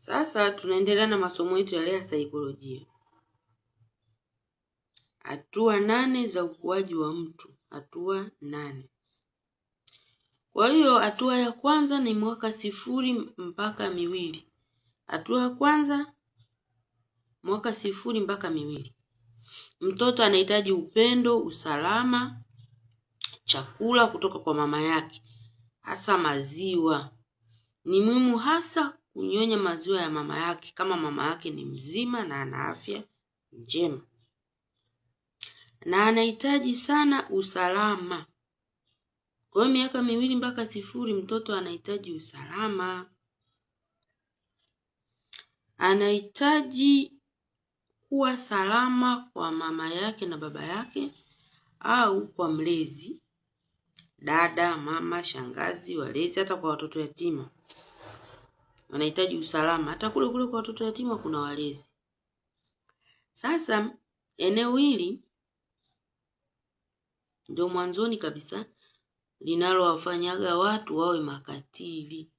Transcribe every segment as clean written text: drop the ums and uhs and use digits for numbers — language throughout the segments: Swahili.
Sasa tunaendelea na masomo yetu ya saikolojia. Hatua 8 za ukuaji wa mtu. Hatua 8. Kwa hiyo hatua ya kwanza ni mwaka 0 mpaka 2. Hatua ya kwanza mwaka 0 mpaka 2. Mtoto anahitaji upendo, usalama, chakula kutoka kwa mama yake, hasa maziwa. Ni muhimu hasa kunyonya maziwa ya mama yake kama mama yake ni mzima na ana afya njema. Na anahitaji sana usalama. Kwa miaka 2 mpaka 0 mtoto anahitaji usalama. Anahitaji kuwa salama kwa mama yake na baba yake au kwa mlezi, dada, mama, shangazi, walezi, hata kwa watoto yatima. Wanahitaji usalama. Hata kule kwa watoto yatima kuna walezi. Sasa eneo hili ndio mwanzoni kabisa linalowafanyaga watu wawe makatili.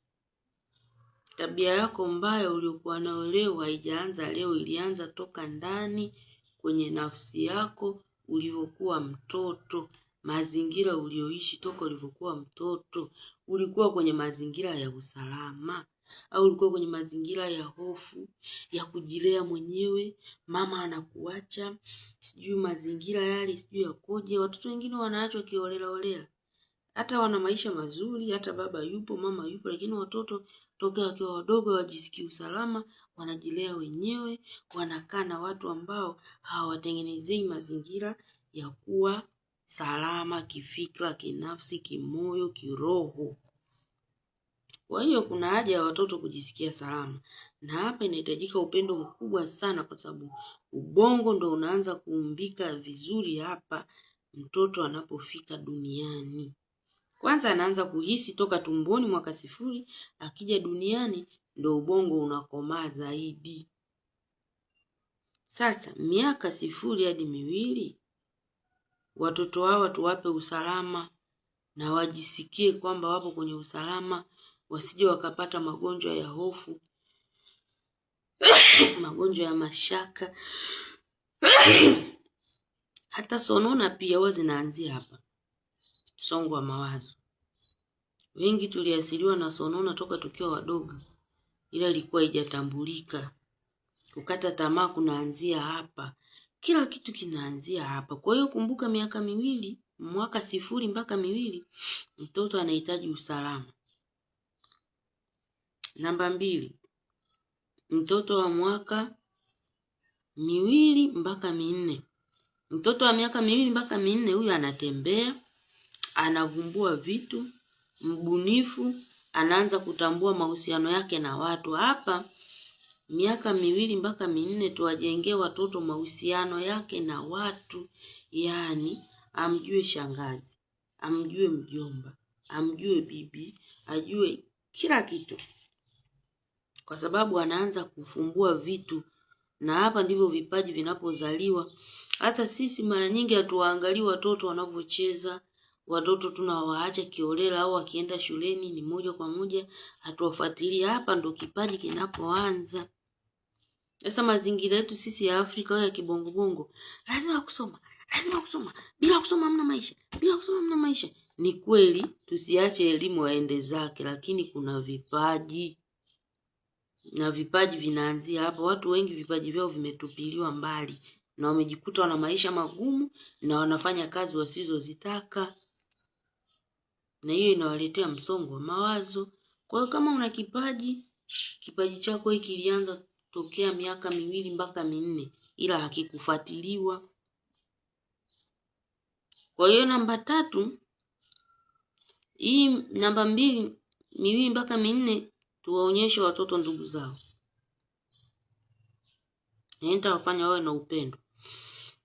Tabia yako mbaya uliokuwa nayo leo haijaanza leo, ilianza toka ndani kwenye nafsi yako ulivyokuwa mtoto. Mazingira ulioishi toka ulivyokuwa mtoto. Ulikuwa kwenye mazingira ya usalama au ulikuwa kwenye mazingira ya hofu, ya kujilea mwenyewe, mama anakuacha, sijui mazingira yale sijui yakoje. Watoto wengine wanaachwa kiolela. Hata wana maisha mazuri, hata baba yupo, mama yupo, lakini watoto toka wakiwa wadogo wajisikii usalama, wanajilea wenyewe, wanakaa na watu ambao hawatengenezei mazingira ya kuwa salama kifikra, kinafsi, kimoyo, kiroho. Kwa hiyo kuna haja ya watoto kujisikia salama. Na hapa inahitajika upendo mkubwa sana, kwa sababu ubongo ndo unaanza kuumbika vizuri hapa mtoto anapofika duniani. Kwanza anaanza kuhisi toka tumboni mwaka 0, akija duniani ndo ubongo unakomaa zaidi. Sasa miaka 0 hadi 2 watoto hawa tuwape usalama na wajisikie kwamba wapo kwenye usalama, wasije wakapata magonjwa ya hofu, magonjwa ya mashaka. Hata sonona pia huwa zinaanzia hapa. Msongo wa mawazo. Wengi tuliasiliwa na sonona toka tukiwa wadogo, ila ilikuwa haijatambulika. Kukata tamaa kunaanzia hapa. Kila kitu kinaanzia hapa. Kwa hiyo kumbuka miaka 2, mwaka 0 mpaka 2, mtoto anahitaji usalama. Namba 2. Mtoto wa mwaka 2 mpaka 4. Mtoto wa miaka 2 mpaka 4 huyu anatembea, anavumbua vitu, mbunifu, anaanza kutambua mahusiano yake na watu. Hapa miaka 2 mpaka 4 tuwajengee watoto mahusiano yake na watu, yani amjue shangazi, amjue mjomba, amjue bibi, ajue kila kitu. Kwa sababu anaanza kufumbua vitu, na hapa ndivyo vipaji vinapozaliwa. Hata sisi mara nyingi hatuwaangalii watoto wanavyocheza. Watoto tunawaacha kiolela, au wakienda shuleni ni moja kwa moja hatuwafuatilia. Hapa ndo kipaji kinapoanza. Sasa mazingira yetu sisi ya Afrika ya kibongo, lazima kusoma. Bila kusoma hamna maisha. Ni kweli, tusiache elimu aende zake, lakini kuna vipaji. Na vipaji vinaanzia hapo. Watu wengi vipaji vyao vimetupiliwa mbali, na wamejikuta wana maisha magumu na wanafanya kazi wasizozitaka. Na hiyo inawaletea msongo wa mawazo. Kwa hiyo kama una kipaji chako hiki kilianza tokea miaka 2 mpaka 4, ila hakikufuatiliwa. Kwa hiyo namba 3, hii namba 2 mpaka 4, tuwaonyeshe watoto ndugu zao. Naenda wafanya wawe na upendo.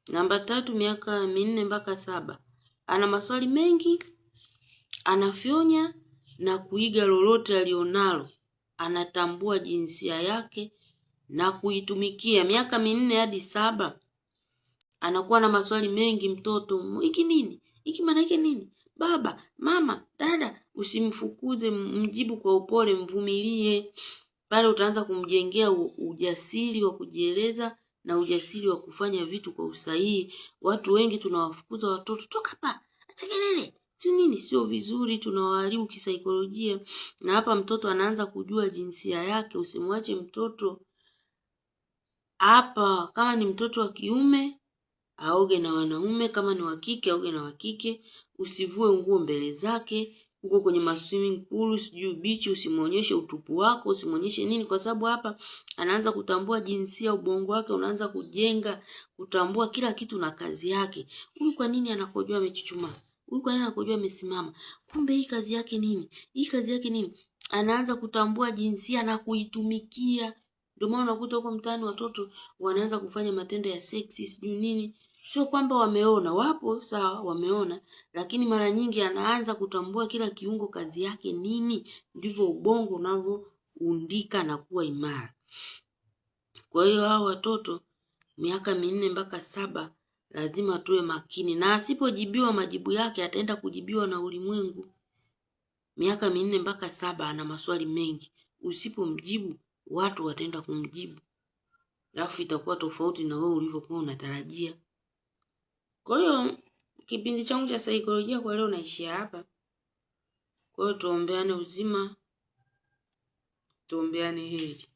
Namba 3, miaka 4 mpaka 7, ana maswali mengi, anafyonya na kuiga lolote alionalo. Anatambua jinsia yake na kuitumikia. Miaka 4 hadi 7 anakuwa na maswali mengi mtoto. Hiki nini? Hiki maana yake nini? Baba, mama, dada, usimfukuze, mjibu kwa upole, mvumilie. Pale utaanza kumjengea ujasiri wa kujieleza na ujasiri wa kufanya vitu kwa usahihi. Watu wengi tunawafukuza watoto, toka hapa, acha kelele, sio nini, sio vizuri, tunawaharibu kisaikolojia. Na hapa mtoto anaanza kujua jinsia yake. Usimwache mtoto hapa. Kama ni mtoto wa kiume aoge na wanaume, kama ni wa kike aoge na wa kike. Usivue nguo mbele zake huko kwenye swimming pool, sijui beach. Usimuonyeshe utupu wako, usimuonyeshe nini, kwa sababu hapa anaanza kutambua jinsia. Ubongo wake unaanza kujenga, kutambua kila kitu na kazi yake. Huyu kwa nini anakojoa amechuchumaa? Huyu kwa nini anakojoa amesimama? Kumbe hii kazi yake nini? Hii kazi yake nini? Anaanza kutambua jinsia na kuitumikia. Ndio maana unakuta huko mtaani watoto wanaanza kufanya matendo ya seksi sijui nini. Sio kwamba wameona, wapo sawa wameona, lakini mara nyingi anaanza kutambua kila kiungo kazi yake nini. Ndivyo ubongo unavyoundika na kuwa imara. Kwa hiyo hao watoto miaka 4 mpaka 7 lazima tuwe makini, na asipojibiwa majibu yake ataenda kujibiwa na ulimwengu. Miaka 4 mpaka 7 ana maswali mengi. Usipomjibu watu wataenda kumjibu, alafu itakuwa tofauti na wewe ulivyokuwa unatarajia. Kwa hiyo kipindi changu cha saikolojia kwa leo naishia hapa. Kwa hiyo tuombeane uzima, tuombeane heri.